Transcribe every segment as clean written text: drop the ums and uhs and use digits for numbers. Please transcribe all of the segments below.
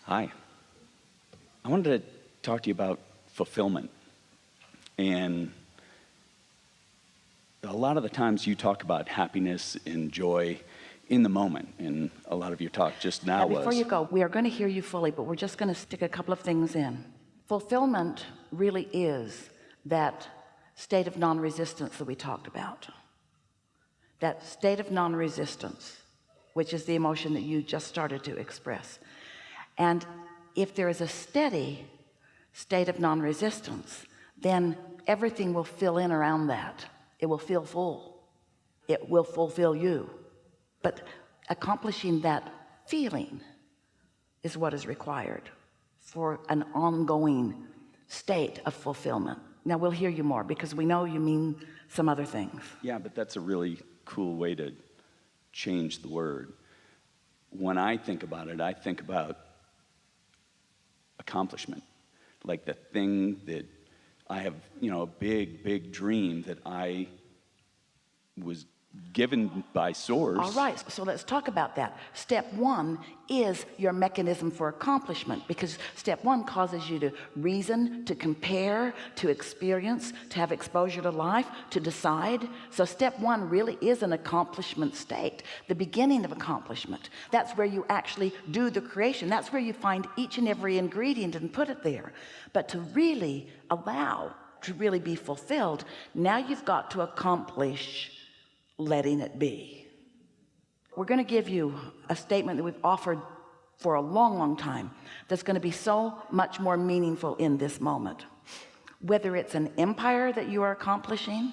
Hi. I wanted to talk to you about fulfillment. And a lot of the times you talk about happiness and joy in the moment, and a lot of your talk just now was... Before you go, we are going to hear you fully, but we're just going to stick a couple of things in. Fulfillment really is that state of non-resistance that we talked about. That state of non-resistance, which is the emotion that you just started to express. And if there is a steady state of non-resistance, then everything will fill in around that. It will feel full. It will fulfill you. But accomplishing that feeling is what is required for an ongoing state of fulfillment. Now we'll hear you more because we know you mean some other things. Yeah, but that's a really cool way to change the word. When I think about it, I think about accomplishment, like the thing that I have, a big dream that I was given by source. All right, so let's talk about that. Step one is your mechanism for accomplishment, because step one causes you to reason, to compare, to experience, to have exposure to life, to decide. So step one really is an accomplishment state, the beginning of accomplishment. That's where you actually do the creation. That's where you find each and every ingredient and put it there. But to really allow to really be fulfilled, now you've got to accomplish letting it be. We're going to give you a statement that we've offered for a long time that's going to be so much more meaningful in this moment. Whether it's an empire that you are accomplishing,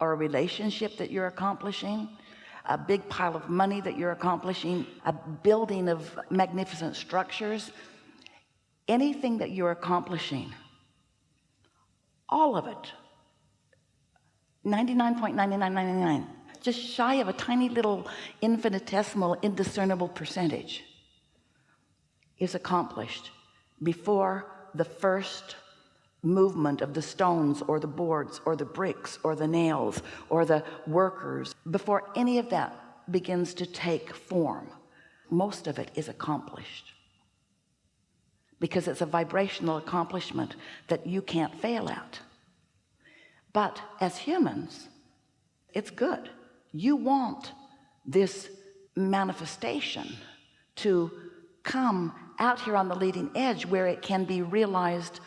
or a relationship that you're accomplishing, a big pile of money that you're accomplishing, a building of magnificent structures, anything that you're accomplishing, all of it, 99.9999, just shy of a tiny little infinitesimal indiscernible percentage, is accomplished before the first movement of the stones or the boards or the bricks or the nails or the workers. Before any of that begins to take form, most of it is accomplished, because it's a vibrational accomplishment that you can't fail at. But as humans, it's good. You want this manifestation to come out here on the leading edge where it can be realized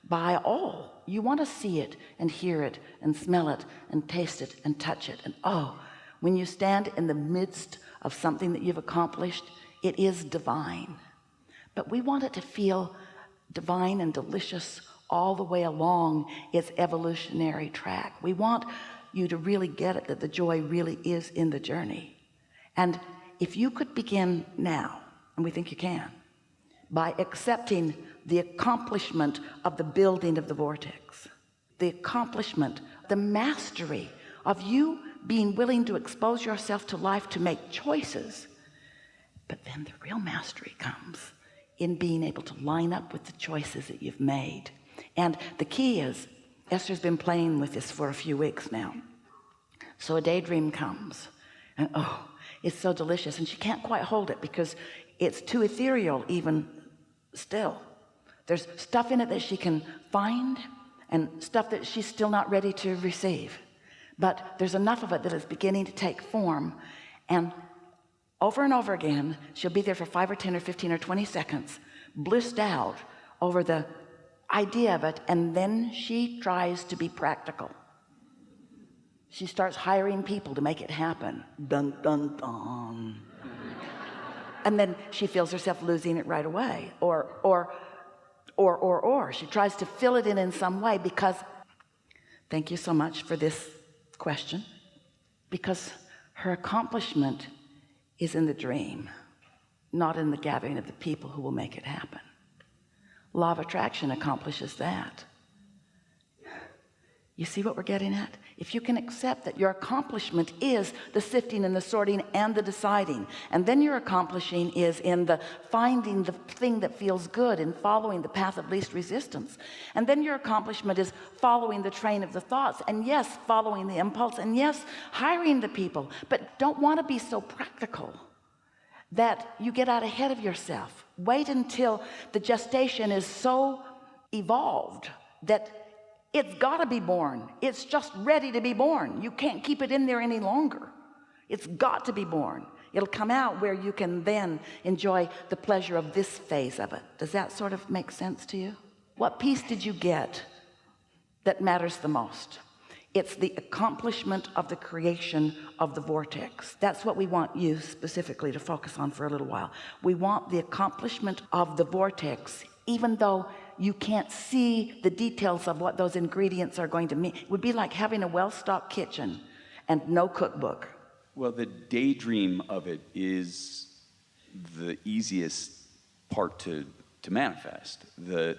by all. You want to see it and hear it and smell it and taste it and touch it. And when you stand in the midst of something that you've accomplished, it is divine. But we want it to feel divine and delicious all the way along its evolutionary track. We want you to really get it, that the joy really is in the journey. And if you could begin now, and we think you can, by accepting the accomplishment of the building of the vortex, the accomplishment, the mastery of you being willing to expose yourself to life, to make choices. But then the real mastery comes in being able to line up with the choices that you've made. And the key is, Esther's been playing with this for a few weeks now. So a daydream comes, and it's so delicious, and she can't quite hold it because it's too ethereal even still. There's stuff in it that she can find and stuff that she's still not ready to receive. But there's enough of it that it's beginning to take form, and over again, she'll be there for 5 or 10 or 15 or 20 seconds, blissed out over the idea of it, and then she tries to be practical. She starts hiring people to make it happen. Dun, dun, dun. And then she feels herself losing it right away. Or she tries to fill it in some way, because, thank you so much for this question, because her accomplishment is in the dream, not in the gathering of the people who will make it happen. Law of attraction accomplishes that. You see what we're getting at? If you can accept that your accomplishment is the sifting and the sorting and the deciding, and then your accomplishing is in the finding the thing that feels good and following the path of least resistance, and then your accomplishment is following the train of the thoughts, and yes, following the impulse, and yes, hiring the people, but don't want to be so practical. that you get out ahead of yourself. Wait until the gestation is so evolved that it's got to be born. It's just ready to be born. You can't keep it in there any longer. It's got to be born. It'll come out where you can then enjoy the pleasure of this phase of it. Does that sort of make sense to you? What piece did you get that matters the most? It's the accomplishment of the creation of the vortex. That's what we want you specifically to focus on for a little while. We want the accomplishment of the vortex, even though you can't see the details of what those ingredients are going to mean. It would be like having a well-stocked kitchen and no cookbook. Well, the daydream of it is the easiest part to manifest. The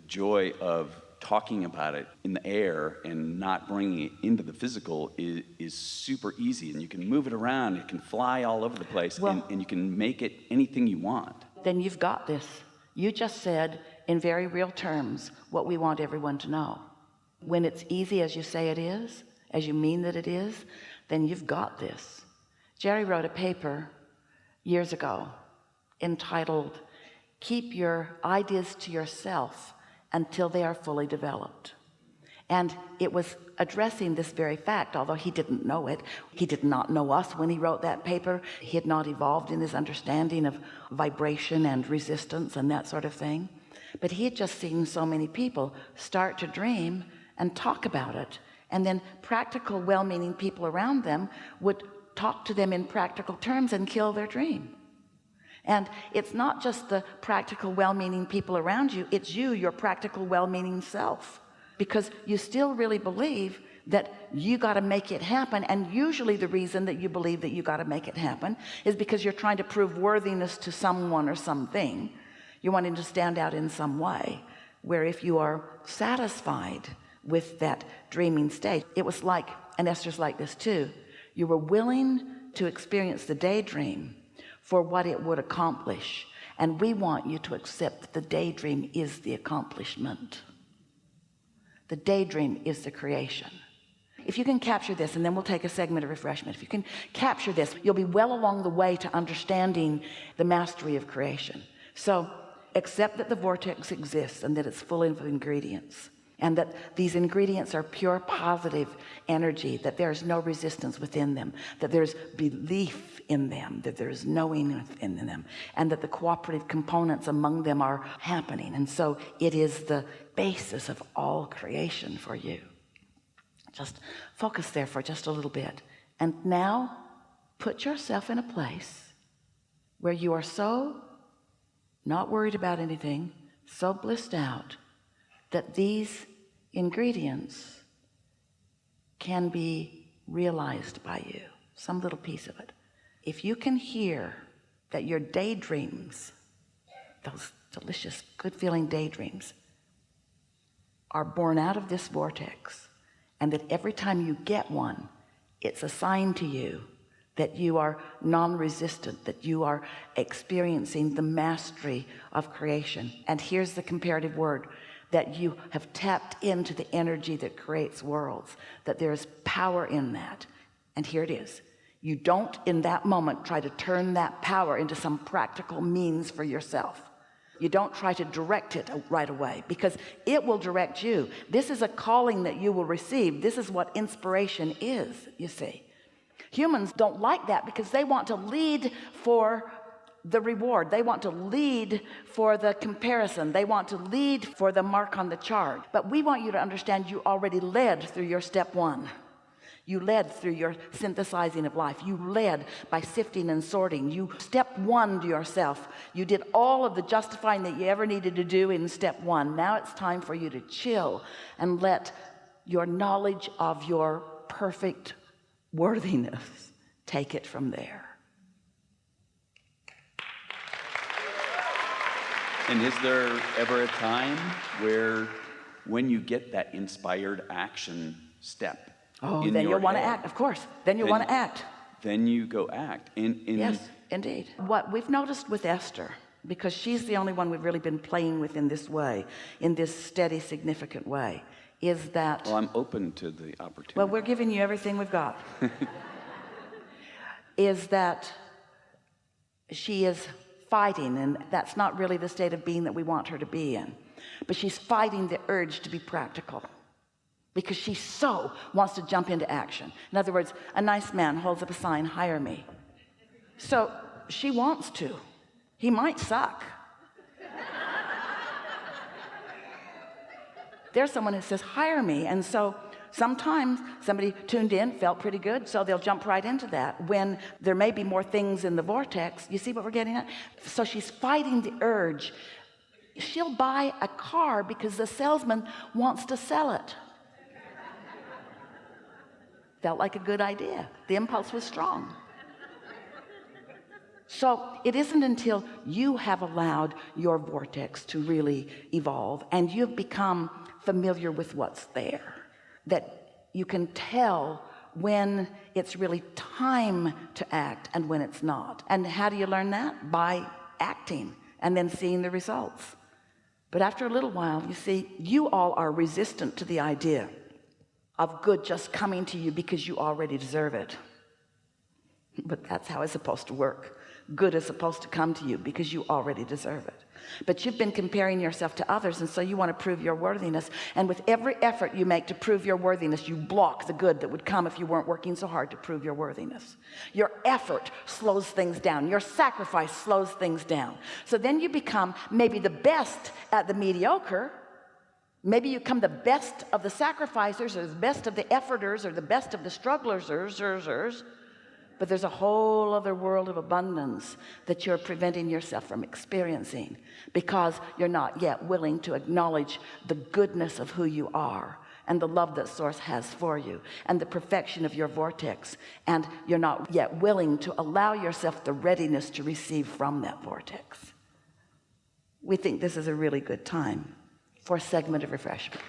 joy of talking about it in the air and not bringing it into the physical is super easy, and you can move it around. It can fly all over the place, Well, and you can make it anything you want. Then you've got this. You just said in very real terms what we want everyone to know. When it's easy as you say it is, as you mean that it is, then you've got this. Jerry wrote a paper years ago entitled, "Keep Your Ideas to Yourself Until They Are Fully Developed." And it was addressing this very fact, although he didn't know it. He did not know us when he wrote that paper. He had not evolved in his understanding of vibration and resistance and that sort of thing. But he had just seen so many people start to dream and talk about it. And then practical, well-meaning people around them would talk to them in practical terms and kill their dream. And it's not just the practical, well-meaning people around you, it's you, your practical, well-meaning self. Because you still really believe that you got to make it happen. And usually the reason that you believe that you got to make it happen is because you're trying to prove worthiness to someone or something. You're wanting to stand out in some way, where if you are satisfied with that dreaming state, it was like, and Esther's like this too, you were willing to experience the daydream for what it would accomplish. And we want you to accept that the daydream is the accomplishment. The daydream is the creation. If you can capture this, and then we'll take a segment of refreshment. If you can capture this, you'll be well along the way to understanding the mastery of creation. So accept that the vortex exists and that it's full of ingredients, and that these ingredients are pure positive energy, that there's no resistance within them, that there's belief in them, that there's knowing within them, and that the cooperative components among them are happening. And so it is the basis of all creation for you. Just focus there for just a little bit. And now put yourself in a place where you are so not worried about anything, so blissed out, that these ingredients can be realized by you, some little piece of it. If you can hear that your daydreams, those delicious, good-feeling daydreams, are born out of this vortex, and that every time you get one, it's a sign to you that you are non-resistant, that you are experiencing the mastery of creation. And here's the comparative word, that you have tapped into the energy that creates worlds, that there is power in that. And here it is. You don't in that moment try to turn that power into some practical means for yourself. You don't try to direct it right away, because it will direct you. This is a calling that you will receive. This is what inspiration is, you see. Humans don't like that because they want to lead for the reward. They want to lead for the comparison. They want to lead for the mark on the chart. But we want you to understand you already led through your step one. You led through your synthesizing of life. You led by sifting and sorting. You step one to yourself. You did all of the justifying that you ever needed to do in step one. Now it's time for you to chill and let your knowledge of your perfect worthiness take it from there. And is there ever a time where, when you get that inspired action step, then you'll want to act, of course. Then you'll want to act. Then you go act. Yes, indeed. What we've noticed with Esther, because she's the only one we've really been playing with in this way, in this steady, significant way, is that... Well, I'm open to the opportunity. Well, we're giving you everything we've got. Is that she is fighting, and that's not really the state of being that we want her to be in, but she's fighting the urge to be practical because she so wants to jump into action. In other words, a nice man holds up a sign, hire me. So she wants to. He might suck. There's someone who says, hire me. And so sometimes somebody tuned in, felt pretty good, so they'll jump right into that when there may be more things in the vortex. You see what we're getting at? So she's fighting the urge. She'll buy a car because the salesman wants to sell it. Felt like a good idea. The impulse was strong. So it isn't until you have allowed your vortex to really evolve and you've become familiar with what's there that you can tell when it's really time to act and when it's not. And how do you learn that? By acting and then seeing the results. But after a little while, you see, you all are resistant to the idea of good just coming to you because you already deserve it. But that's how it's supposed to work. Good is supposed to come to you because you already deserve it. But you've been comparing yourself to others, and so you want to prove your worthiness. And with every effort you make to prove your worthiness, you block the good that would come if you weren't working so hard to prove your worthiness. Your effort slows things down. Your sacrifice slows things down. So then you become maybe the best at the mediocre. Maybe you become the best of the sacrificers, or the best of the efforters, or the best of the strugglers. But there's a whole other world of abundance that you're preventing yourself from experiencing because you're not yet willing to acknowledge the goodness of who you are and the love that Source has for you and the perfection of your vortex. And you're not yet willing to allow yourself the readiness to receive from that vortex. We think this is a really good time for a segment of refreshment.